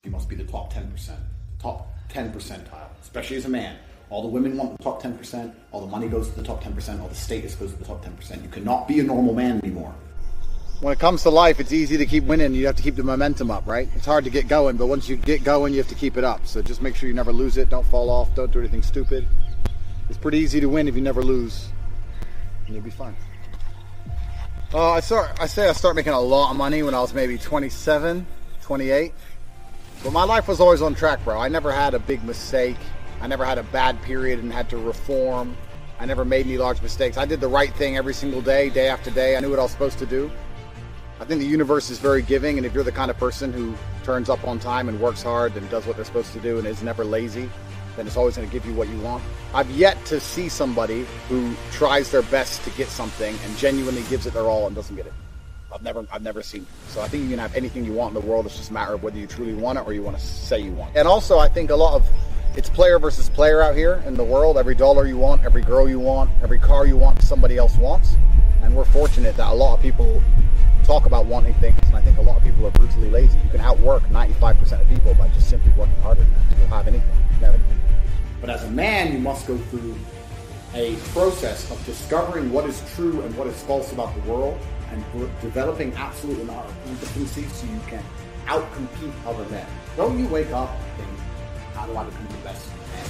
You must be the top 10%, top 10 percentile, especially as a man. All the women want the top 10%, all the money goes to the top 10%, all the status goes to the top 10%. You cannot be a normal man anymore. When it comes to life, it's easy to keep winning. You have to keep the momentum up, right? It's hard to get going, but once you get going, you have to keep it up. So just make sure you never lose it. Don't fall off. Don't do anything stupid. It's pretty easy to win if you never lose, and you'll be fine. I started making a lot of money when I was maybe 27, 28. But my life was always on track, bro. I never had a big mistake. I never had a bad period and had to reform. I never made any large mistakes. I did the right thing every single day, day after day. I knew what I was supposed to do. I think the universe is very giving, and if you're the kind of person who turns up on time and works hard and does what they're supposed to do and is never lazy, then it's always going to give you what you want. I've yet to see somebody who tries their best to get something and genuinely gives it their all and doesn't get it. I've never seen it. So I think you can have anything you want in the world. It's just a matter of whether you truly want it or you want to say you want it. And also, I think it's player versus player out here in the world. Every dollar you want, every girl you want, every car you want, somebody else wants. And we're fortunate that a lot of people talk about wanting things, and I think a lot of people are brutally lazy. You can outwork 95% of people by just simply working harder than them. You'll have anything. But as a man, you must go through a process of discovering what is true and what is false about the world, and developing absolute and utter competency so you can outcompete other men. Don't you wake up and think, how do I become the best man?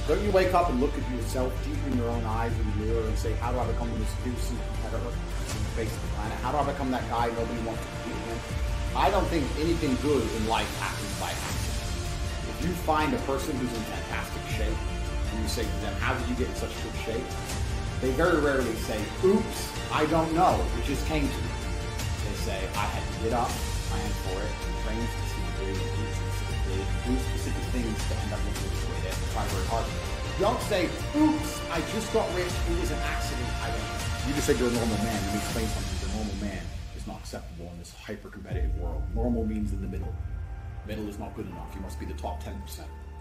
Don't you wake up and look at yourself deep in your own eyes in the mirror and say, how do I become the most fearsome competitor on the face of the planet? How do I become that guy nobody wants to compete against? I don't think anything good in life happens by accident. If you find a person who's in fantastic shape and you say to them, how did you get in such good shape? They very rarely say, oops, I don't know, it just came to me. They say, I had to get up, plan for it, train specifically, do specific things to end up looking this way. They have to try very hard. Don't say, oops, I just got rich, it was an accident, I don't know. You just said you're a normal man. Let me explain something. The normal man is not acceptable in this hyper-competitive world. Normal means in the middle. Middle is not good enough. You must be the top 10%,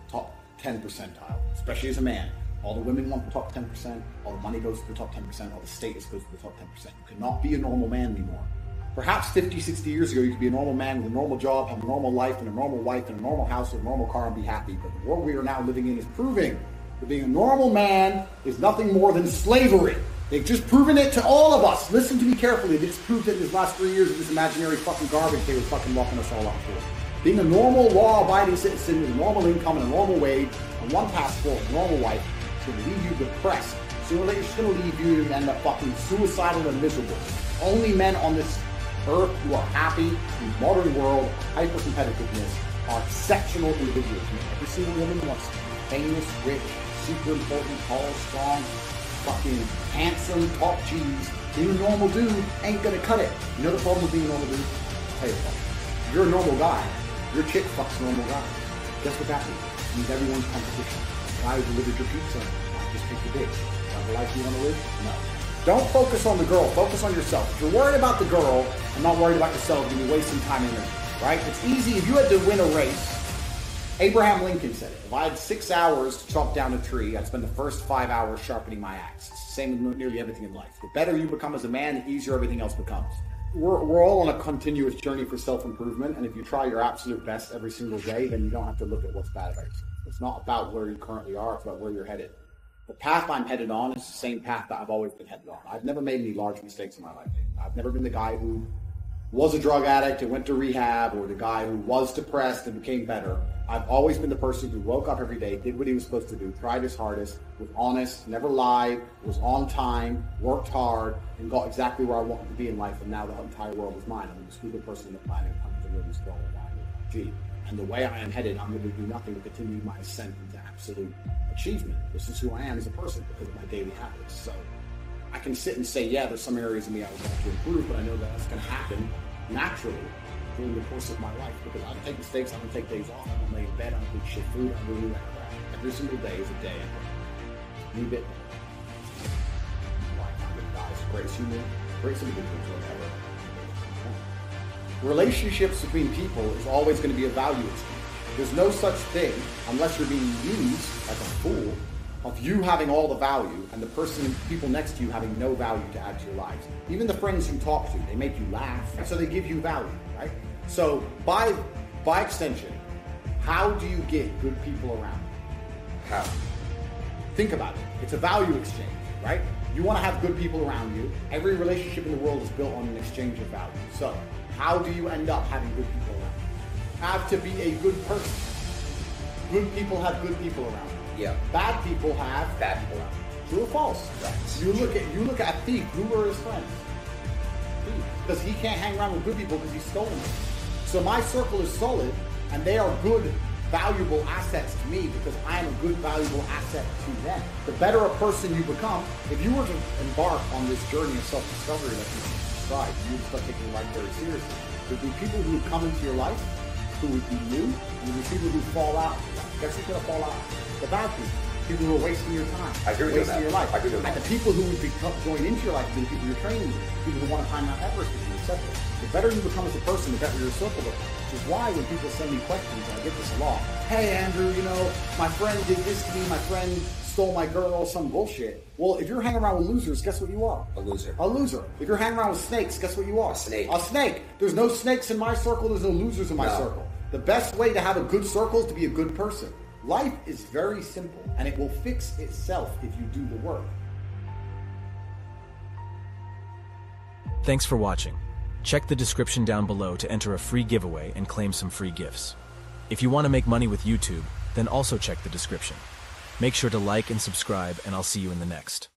top 10 percentile, especially as a man. All the women want the top 10%, all the money goes to the top 10%, all the status goes to the top 10%. You cannot be a normal man anymore. Perhaps 50, 60 years ago, you could be a normal man with a normal job, have a normal life, and a normal wife, and a normal house, and a normal car, and be happy. But the world we are now living in is proving that being a normal man is nothing more than slavery. They've just proven it to all of us. Listen to me carefully. They just proved it in these last 3 years of this imaginary fucking garbage they were fucking locking us all up for. Being a normal, law-abiding citizen with a normal income and a normal wage, and one passport, a normal wife, is going to leave you depressed. Sooner or later, it's going to leave you and end up fucking suicidal and miserable. Only men on this earth who are happy in the modern world, hyper-competitiveness, are exceptional individuals. Every single woman wants famous, rich, super important, tall, strong, fucking handsome, top G's. Being a normal dude ain't gonna cut it. You know the problem with being a normal dude? I'll tell you the problem. If you're a normal guy, your chick fucks normal guys. Guess what that means? It means everyone's competition. The guy who delivered your pizza might just take the bitch. Is that the life you want to live? No. Don't focus on the girl, focus on yourself. If you're worried about the girl and not worried about yourself, you're wasting time and energy, right? It's easy. If you had to win a race, Abraham Lincoln said it. If I had 6 hours to chop down a tree, I'd spend the first 5 hours sharpening my axe. It's the same with nearly everything in life. The better you become as a man, the easier everything else becomes. We're all on a continuous journey for self-improvement, and if you try your absolute best every single day, then you don't have to look at what's bad about yourself. It's not about where you currently are, it's about where you're headed. The path I'm headed on is the same path that I've always been headed on. I've never made any large mistakes in my life. I've never been the guy who was a drug addict and went to rehab, or the guy who was depressed and became better. I've always been the person who woke up every day, did what he was supposed to do, tried his hardest, was honest, never lied, was on time, worked hard, and got exactly where I wanted to be in life, and now the entire world is mine. I'm the most stupid person on the planet, I'm the really strong guy. And the way I am headed, I'm going to do nothing to continue my ascent into absolute achievement. This is who I am as a person because of my daily habits. So I can sit and say, yeah, there's some areas of me I would like to improve, but I know that that's going to happen naturally during the course of my life, because I don't take mistakes, I don't take days off, I don't lay in bed, I don't eat shit food, I don't do that crap. Every single day is a day. New bit. Greatest human, greatest individuals ever. Relationships between people is always going to be a value exchange. There's no such thing, unless you're being used like a fool, of you having all the value and the people next to you having no value to add to your lives. Even the friends you talk to, they make you laugh, and so they give you value, right? So by extension, How do you get good people around you? How? Think about it. It's a value exchange, right? You want to have good people around you. Every relationship in the world is built on an exchange of value. So, how do you end up having good people around you? Have to be a good person. Good people have good people around them. Yeah. Bad people have Bad people around. true or false. Right. You look at a thief. Who are his friends? Thief. Because he can't hang around with good people because he's stolen them. So my circle is solid, and they are good, valuable assets to me because I am a good, valuable asset to them. The better a person you become, if you were to embark on this journey of self-discovery that you described, you would start taking life very seriously. There'd be people who would come into your life who would be new, and there'd be people who fall out. Guess who's gonna fall out? The bad people. People who are wasting your time, I agree with wasting that. your life. I agree with And that. the people who would join into your life would be the people you're training with, people who want to climb Mount Everest with you, etc. The better you become as a person, the better your circle becomes. Which is why when people send me questions, and I get this a lot. Hey Andrew, my friend did this to me, my friend stole my girl, some bullshit. Well, if you're hanging around with losers, guess what you are? A loser. A loser. If you're hanging around with snakes, guess what you are? A snake. A snake. There's no snakes in my circle, there's no losers in my circle. The best way to have a good circle is to be a good person. Life is very simple, and it will fix itself if you do the work. Thanks for watching. Check the description down below to enter a free giveaway and claim some free gifts. If you want to make money with YouTube, then also check the description. Make sure to like and subscribe, and I'll see you in the next.